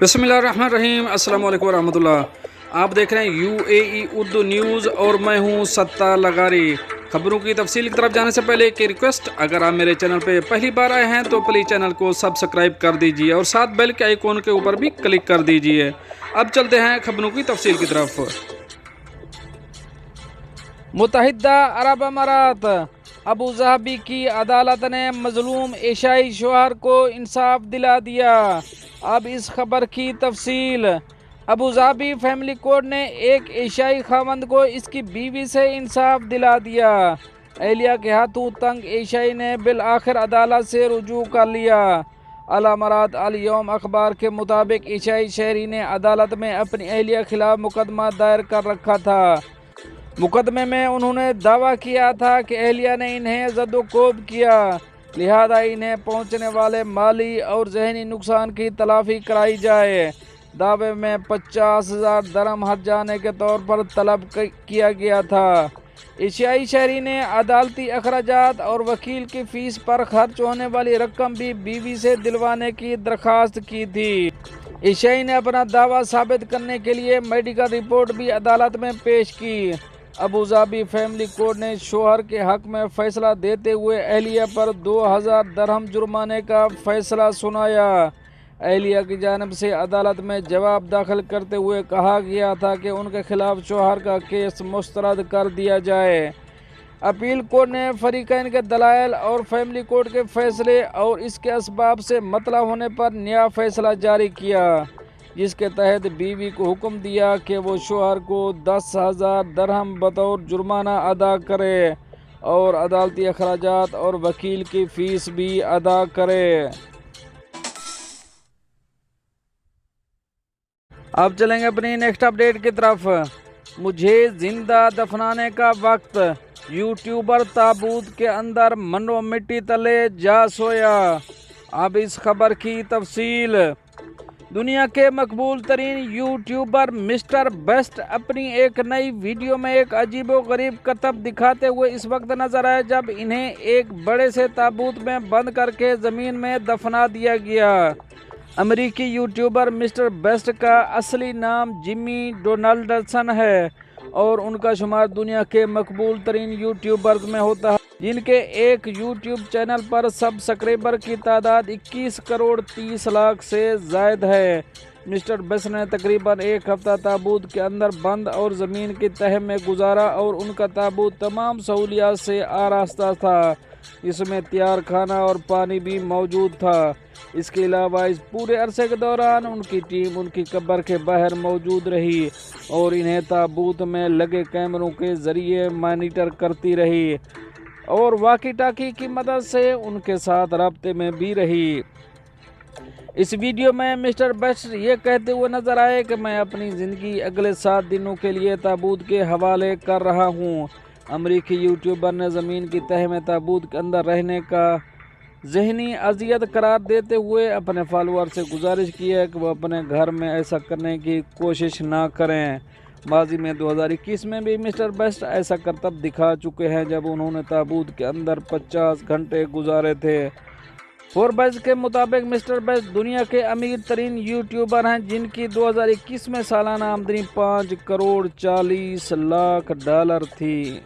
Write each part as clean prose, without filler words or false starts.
بسم اللہ الرحمن الرحیم۔ السلام علیکم ورحمۃ اللہ۔ آپ دیکھ رہے ہیں UAE اردو نیوز اور میں ہوں ستار لغاری۔ خبروں کی تفصیل کی طرف جانے سے پہلے ایک ریکویسٹ، اگر آپ میرے چینل پہ پہلی بار آئے ہیں تو پلیز چینل کو سبسکرائب کر دیجئے اور ساتھ بیل کے آئیکن کے اوپر بھی کلک کر دیجئے۔ اب چلتے ہیں خبروں کی تفصیل کی طرف۔ متحدہ عرب امارات ابوظہبی کی عدالت نے مظلوم ایشیائی شوہر کو انصاف دلا دیا۔ اب اس خبر کی تفصیل۔ ابوظہبی فیملی کورٹ نے ایک ایشیائی خاوند کو اس کی بیوی سے انصاف دلا دیا۔ اہلیہ کے ہاتھوں تنگ ایشیائی نے بالآخر عدالت سے رجوع کر لیا۔ الامارات الیوم اخبار کے مطابق ایشیائی شہری نے عدالت میں اپنی اہلیہ خلاف مقدمہ دائر کر رکھا تھا۔ مقدمے میں انہوں نے دعویٰ کیا تھا کہ اہلیہ نے انہیں زد و کوب کیا، لہذا انہیں پہنچنے والے مالی اور ذہنی نقصان کی تلافی کرائی جائے۔ دعوے میں 50,000 درہم ہرجانے کے طور پر طلب کیا گیا تھا۔ ایشیائی شہری نے عدالتی اخراجات اور وکیل کی فیس پر خرچ ہونے والی رقم بھی بیوی سے دلوانے کی درخواست کی تھی۔ ایشیائی نے اپنا دعویٰ ثابت کرنے کے لیے میڈیکل رپورٹ بھی عدالت میں پیش کی۔ ابوظہبی فیملی کورٹ نے شوہر کے حق میں فیصلہ دیتے ہوئے اہلیہ پر 2,000 درہم جرمانے کا فیصلہ سنایا۔ اہلیہ کی جانب سے عدالت میں جواب داخل کرتے ہوئے کہا گیا تھا کہ ان کے خلاف شوہر کا کیس مسترد کر دیا جائے۔ اپیل کورٹ نے فریقین کے دلائل اور فیملی کورٹ کے فیصلے اور اس کے اسباب سے مطلع ہونے پر نیا فیصلہ جاری کیا، جس کے تحت بیوی کو حکم دیا کہ وہ شوہر کو 10,000 درہم بطور جرمانہ ادا کرے اور عدالتی اخراجات اور وکیل کی فیس بھی ادا کرے۔ اب چلیں گے اپنی نیکسٹ اپڈیٹ کی طرف۔ مجھے زندہ دفنانے کا وقت، یوٹیوبر تابوت کے اندر منو مٹی تلے جا سویا۔ اب اس خبر کی تفصیل۔ دنیا کے مقبول ترین یوٹیوبر مسٹر بیسٹ اپنی ایک نئی ویڈیو میں ایک عجیب و غریب کرتب دکھاتے ہوئے اس وقت نظر آئے جب انہیں ایک بڑے سے تابوت میں بند کر کے زمین میں دفنا دیا گیا۔ امریکی یوٹیوبر مسٹر بیسٹ کا اصلی نام جمی ڈونلڈسن ہے اور ان کا شمار دنیا کے مقبول ترین یوٹیوبرز میں ہوتا ہے، جن کے ایک یوٹیوب چینل پر سبسکرائبر کی تعداد 21 کروڑ 30 لاکھ سے زائد ہے۔ مسٹر بیسٹ نے تقریباً ایک ہفتہ تابوت کے اندر بند اور زمین کی تہہ میں گزارا اور ان کا تابوت تمام سہولیات سے آراستہ تھا۔ اس میں تیار کھانا اور پانی بھی موجود تھا۔ اس کے علاوہ اس پورے عرصے کے دوران ان کی ٹیم ان کی قبر کے باہر موجود رہی اور انہیں تابوت میں لگے کیمروں کے ذریعے مانیٹر کرتی رہی اور واکی ٹاکی کی مدد سے ان کے ساتھ رابطے میں بھی رہی۔ اس ویڈیو میں مسٹر بیسٹ یہ کہتے ہوئے نظر آئے کہ میں اپنی زندگی اگلے 7 دنوں کے لیے تابوت کے حوالے کر رہا ہوں۔ امریکی یوٹیوبر نے زمین کی تہہ میں تابوت کے اندر رہنے کا ذہنی اذیت قرار دیتے ہوئے اپنے فالوور سے گزارش کی ہے کہ وہ اپنے گھر میں ایسا کرنے کی کوشش نہ کریں۔ ماضی میں 2021 میں بھی مسٹر بیسٹ ایسا کرتب دکھا چکے ہیں جب انہوں نے تابوت کے اندر 50 گھنٹے گزارے تھے۔ فوربس کے مطابق مسٹر بیسٹ دنیا کے امیر ترین یوٹیوبر ہیں جن کی 2021 میں سالانہ آمدنی 5 کروڑ 40 لاکھ ڈالر تھی۔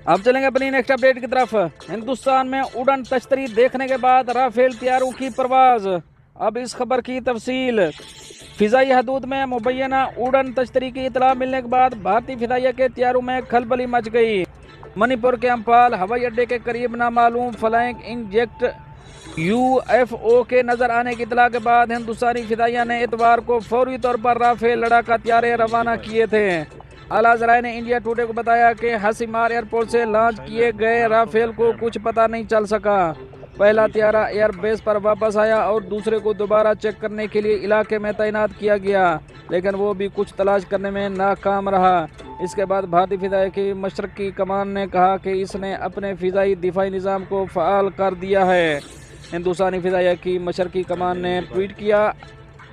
اب چلیں گے اپنی نیکسٹ اپڈیٹ کی طرف۔ ہندوستان میں اڑن تشتری دیکھنے کے بعد رافیل طیاروں کی پرواز۔ अब इस खबर की तफसील। फिजाई हदूद में मुबैना उड़न तश्तरी की इतला मिलने के बाद भारतीय फिजाइया के तैयारों में खलबली मच गई। मणिपुर के अम्फाल हवाई अड्डे के करीब नामालूम फ्लाइंग इंजेक्ट UFO के नजर आने की इतला के बाद हिंदुस्तानी फिजाइया ने इतवार को फौरी तौर पर राफेल लड़ाका हथियार रवाना किए थे। आला ज़राए ने इंडिया टुडे को बताया कि हसीमार एयरपोर्ट से लॉन्च किए गए राफेल को कुछ पता नहीं चल सका। पहला हथियारा एयरबेस पर वापस आया और दूसरे को दोबारा चेक करने के लिए इलाके में तैनात किया गया, लेकिन वो भी कुछ तलाश करने में नाकाम रहा। इसके बाद भारतीय फिजाई की मशरकी कमान ने कहा कि इसने अपने फिजाई दिफाई निज़ाम को फ़ाल कर दिया है। हिंदुस्तानी फिजाइया की मशरकी कमान ने ट्वीट किया,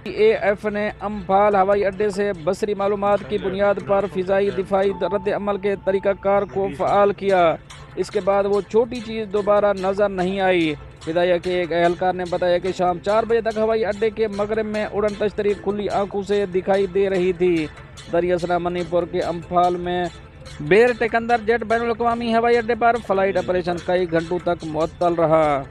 AF ने अम्फाल हवाई अड्डे से बसरी मालूमात की बुनियाद पर फिजाई दिफाई रद्द अमल के तरीक़ाकार को फ़ाल किया। इसके बाद वो छोटी चीज़ दोबारा नज़र नहीं आई। फिजाइया के एक एहलकार ने बताया कि शाम 4 बजे तक हवाई अड्डे के मगरब में उड़न तश्तरी खुली आंखों से दिखाई दे रही थी। दरियासना मणिपुर के अम्फाल में बेर टेकंदर जेट बैनुल अक़वामी हवाई अड्डे पर फ्लाइट ऑपरेशन कई घंटों तक मुअत्तल रहा।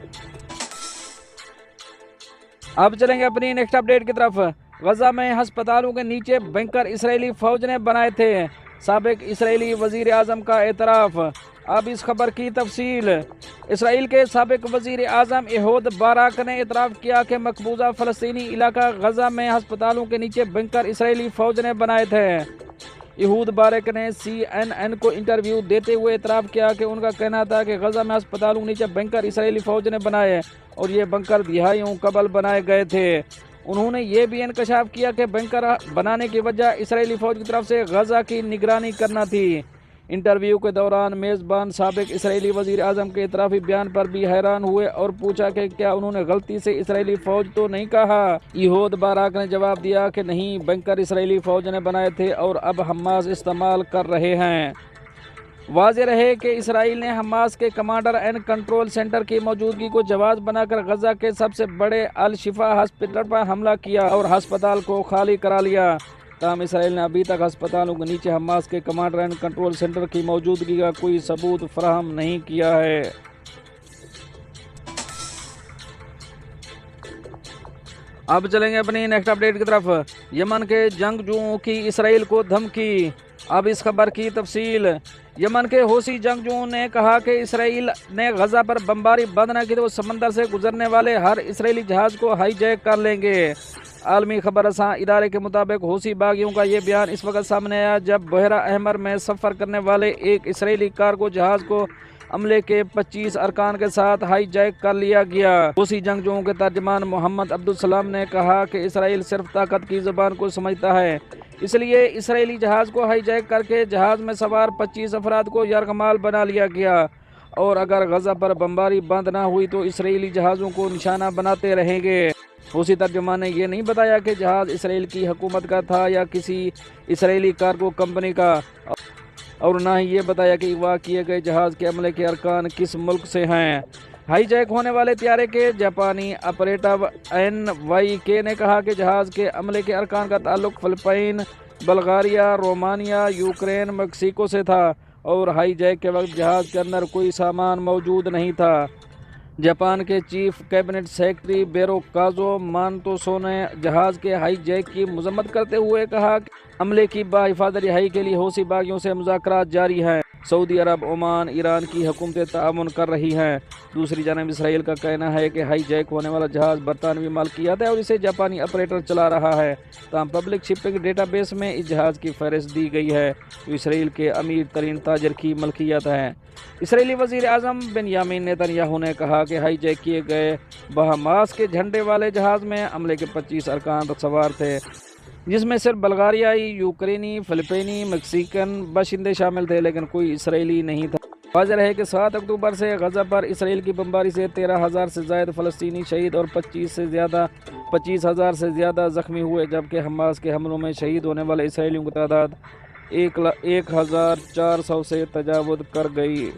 अब चलेंगे अपनी नेक्स्ट अपडेट की तरफ। गजा में हस्पतालों के नीचे बैंकर इसराइली फौज ने बनाए थे, साबिक इसराइली वजीर आजम का एतराफ़। अब इस खबर की तफसील। इसराइल के साबिक वजीर आजम एहूद बाराक ने एतराफ़ किया कि मकबूजा फ़लस्तीनी इलाका गजा में हस्पतालों के नीचे बैंकर इसराइली फौज ने बनाए थे। एहूद बाराक ने CNN को इंटरव्यू देते हुए एतराफ़ किया कि उनका कहना था कि गजा में हस्पतालों के नीचे बैंकर इसराइली फौज ने बनाए और ये बंकर दिहाइयों कबल बनाए गए थे। उन्होंने ये भी इंकशाफ किया कि बंकर बनाने की वजह इसराइली फौज की तरफ से गजा की निगरानी करना थी। इंटरव्यू के दौरान मेज़बान साबिक इसराइली वजीर आजम के इतराफ़ी बयान पर भी हैरान हुए और पूछा कि क्या उन्होंने गलती से इसराइली फ़ौज तो नहीं कहा। एहूद बाराक ने जवाब दिया कि नहीं, बंकर इसराइली फ़ौज ने बनाए थे और अब हमास इस्तेमाल कर रहे हैं। वाज़ेह रहे कि इसराइल ने हमास के कमांडर एंड कंट्रोल सेंटर की मौजूदगी को जवाब बनाकर गजा के सबसे बड़े अल शिफा हॉस्पिटल पर हमला किया और अस्पताल को खाली करा लिया। ताहम इसराइल ने अभी तक अस्पतालों के नीचे हमास के कमांडर एंड कंट्रोल सेंटर की मौजूदगी का कोई सबूत फराहम नहीं किया है। अब चलेंगे अपनी नेक्स्ट अपडेट की तरफ। यमन के जंगजुओं की इसराइल को धमकी। अब इस खबर की तफसील। यमन के हौसी जंगजुओं ने कहा कि इसराइल ने गजा पर बमबारी बंद न की तो वो समंदर से गुजरने वाले हर इसराइली जहाज को हाईजैक कर लेंगे। आलमी खबर रसां इदारे के मुताबिक हौसी बागियों का ये बयान इस वक्त सामने आया जब बहरा अहमर में सफ़र करने वाले एक इसराइली कार्गो जहाज को अमले के 25 अरकान के साथ हाईजैक कर लिया गया। हौसी जंगजुओं के तर्जमान मोहम्मद अब्दुल सलाम ने कहा कि इसराइल सिर्फ ताकत की ज़बान को समझता है, इसलिए इसराइली जहाज़ को हाईजैक करके जहाज़ में सवार 25 अफराद को यरगमाल बना लिया गया और अगर गजा पर बमबारी बंद ना हुई तो इसराइली जहाज़ों को निशाना बनाते रहेंगे। हौसी तर्जुमान ने यह नहीं बताया कि जहाज़ इसराइल की हुकूमत का था या किसी इसराइली कार्गो कंपनी का, और ना ही ये बताया कि अगवा किए गए जहाज़ के अमले के अरकान किस मुल्क से हैं। हाईजैक होने वाले त्यारे के जापानी ऑपरेटर NYK ने कहा कि जहाज़ के अमले के अरकान का ताल्लुक Philippine, Bulgaria, Romania, Ukraine, Mexico से था और हाईजैक के वक्त जहाज़ के अंदर कोई सामान मौजूद नहीं था। जापान के चीफ कैबिनेट सेक्रेटरी बेरो काजो मांतोसो ने जहाज़ के हाईजैक की मजम्मत करते हुए कहा कि अमले की बाहिफाजत रिहाई के लिए हौसी बागियों से मुज़ाकरात जारी हैं। सऊदी अरब, ओमान, ईरान की हुकूमतें ताअवुन कर रही हैं। दूसरी जानब इसराइल का कहना है कि हाईजैक होने वाला जहाज़ बरतानवी मालकियत है और इसे जापानी ऑपरेटर चला रहा है। ताहम पब्लिक शिपिंग डेटाबेस में इस जहाज़ की फहरिस्त दी गई है जो इसराइल के अमीर तरीन ताजर की मलकियत है। इसराइली वज़ीर आज़म बेंयामिन नेतन्याहू ने कहा कि हाईजैक किए गए बहामास के झंडे वाले जहाज़ में अमले के 25 अरकान सवार थे, जिसमें सिर्फ बल्गारियाई, यूक्रेनी, फिलिपाइनी, मैक्सिकन बाशिंदे शामिल थे, लेकिन कोई इसराइली नहीं था। वाज़ेह है कि 7 अक्टूबर से गजा पर इसराइल की बमबारी से 13,000 से ज़ायद फ़लस्तीनी शहीद और 25,000 से ज़्यादा ज़ख्मी हुए, जबकि हमास के हमलों में शहीद होने वाले इसराइलियों की तादाद 1,400 से तजावुज़ कर गई।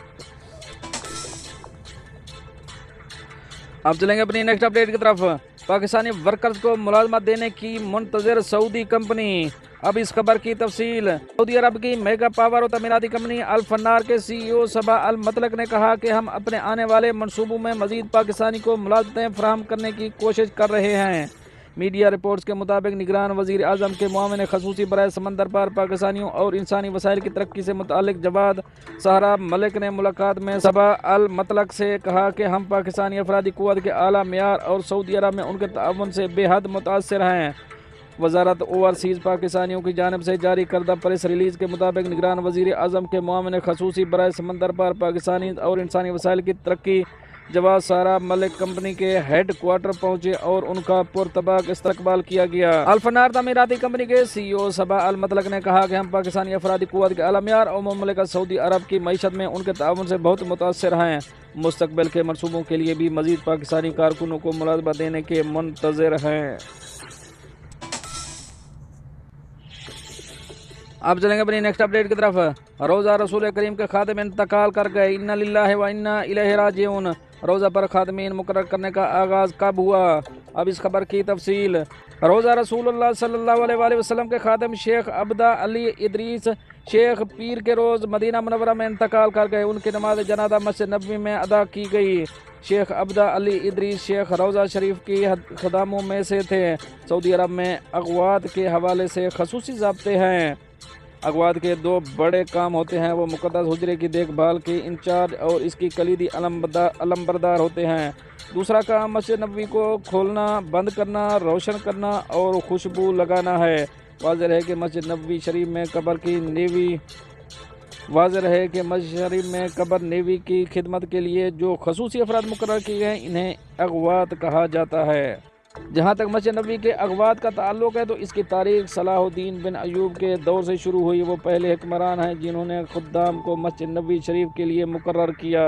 अब चलेंगे अपनी नेक्स्ट अपडेट की तरफ। पाकिस्तानी वर्कर्स को मुलाजमत देने की मुंतजर सऊदी कंपनी। अब इस खबर की तफसील। सऊदी अरब की मेगा पावर और तमीराती कंपनी अल फन्नार के CEO सबा अल मतलक ने कहा कि हम अपने आने वाले मंसूबों में मजीद पाकिस्तानी को मुलाजमतें फराहम करने की कोशिश कर रहे हैं। मीडिया रिपोर्ट्स के मुताबिक निगरान वज़ीर आज़म के मुआविन खसूसी बराए समंदर पार पाकिस्तानियों और इंसानी वसाइल की तरक्की से मुतालिक जवाद सहरा मलिक ने मुलाकात में सबा अल मतलक से कहा कि हम पाकिस्तानी अफरादी क़ुव्वत के आला मियार और सऊदी अरब में उनके ताउन से बेहद मुतासर हैं। वजारत ओवरसीज़ पाकिस्तानियों की जानिब से जारी करदा प्रेस रिलीज़ के मुताबिक निगरान वज़ीर आज़म के मुआविन खसूसी बराए समंदर पार पाकिस्तानी और इंसानी वसाइल की तरक्की जवाद सहरा मलिक कंपनी के हेड क्वार्टर पहुंचे और उनका पुरतबाक इस्तकबाल किया गया। अल फन्नार तमीराती कंपनी के CEO सबा अल मतलक ने कहा कि हम पाकिस्तानी अफरादी क़ुव्वत के आला मियार और मुमलिकत सऊदी अरब की मईशत में उनके ताउन से बहुत मुतासर हैं। मुस्तकबिल के मनसूबों के लिए भी मजीद पाकिस्तानी कारकुनों को मुलाजमत देने के मुंतज़िर हैं। अब चलेंगे अपनी नेक्स्ट अपडेट की तरफ। रोज़ा रसूल करीम के खादिम इंतकाल कर गए, इन्ना लिल्लाहि व इन्ना इलैहि राजिऊन। रोज़ा पर खादिमीन मुकर्रर करने का आगाज़ कब हुआ? अब इस खबर की तफसील। रोज़ा रसूलुल्लाह सल्लल्लाहु अलैहि वसल्लम के खादिम शेख अब्दा अली इदरीस शेख पीर के रोज़ मदीना मुनव्वरा में इंतकाल कर गए। उनकी नमाज जनाजा मस्जिद नबवी में अदा की गई। शेख अब्दा अली इदरीस शेख रोज़ा शरीफ की खदामों में से थे। सऊदी अरब में अगवात के हवाले से खसूसी ज़ाब्ते हैं। अगवात के दो बड़े काम होते हैं, वो मुक़द्दस हुजरे की देखभाल के इंचार्ज और इसकी कलीदी अलमबरदार होते हैं। दूसरा काम मस्जिद नबवी को खोलना, बंद करना, रोशन करना और खुशबू लगाना है। वाज़ेह है कि मस्जिद नबवी शरीफ में कब्र नेवी की खिदमत के लिए जो खसूसी अफराद मुकर्रर किए गए इन्हें अगवात कहा जाता है। जहाँ तक मस्जिद नबवी के अगवात का ताल्लुक़ है तो इसकी तारीख़ सलाहुद्दीन बिन अयूब के दौर से शुरू हुई। वो पहले हुक्मरान हैं जिन्होंने खुद्दाम को मस्जिद नबवी शरीफ के लिए मुकर्रर किया।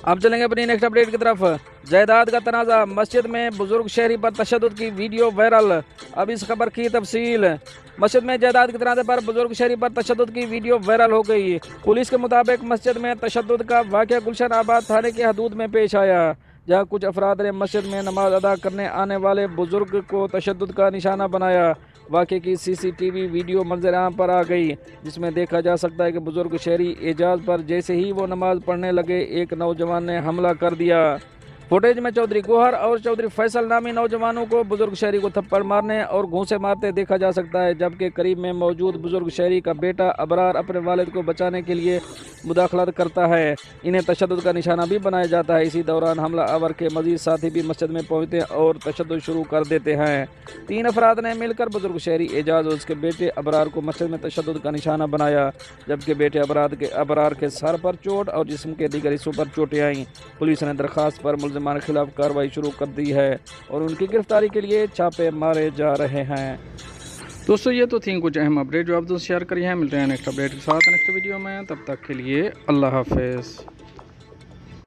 अब चलेंगे अपनी नेक्स्ट अपडेट की तरफ। जायदाद का तनाज़ा, मस्जिद में बुजुर्ग शहरी पर तशद्दुद की वीडियो वायरल। अब इस खबर की तफसील। मस्जिद में जायदाद के तनाज़े पर बुजुर्ग शहरी पर तशद्दुद की वीडियो वायरल हो गई। पुलिस के मुताबिक मस्जिद में तशद्दुद का वाक़या गुलशन आबाद थाने के हदूद में पेश आया, जहाँ कुछ अफराद ने मस्जिद में नमाज अदा करने आने वाले बुजुर्ग को तशद्दुद का निशाना बनाया। वाक़े की CCTV वीडियो मंजर आम पर आ गई, जिसमें देखा जा सकता है कि बुजुर्ग शहरी एजाज पर जैसे ही वो नमाज पढ़ने लगे एक नौजवान ने हमला कर दिया। फुटेज में चौधरी गोहर और चौधरी फैसल नामी नौजवानों को बुजुर्ग शहरी को थप्पड़ मारने और घूंसे मारते देखा जा सकता है, जबकि करीब में मौजूद बुजुर्ग शहरी का बेटा अबरार अपने वालिद को बचाने के लिए मुदाखलत करता है। इन्हें तशद्दुद का निशाना भी बनाया जाता है। इसी दौरान हमला आवर के मजीद साथी भी मस्जिद में पहुंचते और तशद्दुद शुरू कर देते हैं। 3 अफराद ने मिलकर बुजुर्ग शहरी एजाज और उसके बेटे अबरार को मस्जिद में तशद्दुद का निशाना बनाया, जबकि बेटे अबरार के सर पर चोट और जिस्म के दीगर हिस्सों पर चोटें आईं। पुलिस ने दरख्वास्त पर मुलजिमान के खिलाफ कार्रवाई शुरू कर दी है और उनकी गिरफ्तारी के लिए छापे मारे जा रहे हैं। दोस्तों ये तो थी कुछ अहम अपडेट जो आप दोस्त शेयर करिए हैं। मिलते हैं नेक्स्ट अपडेट के साथ नेक्स्ट वीडियो में, तब तक के लिए अल्लाह हाफिज़।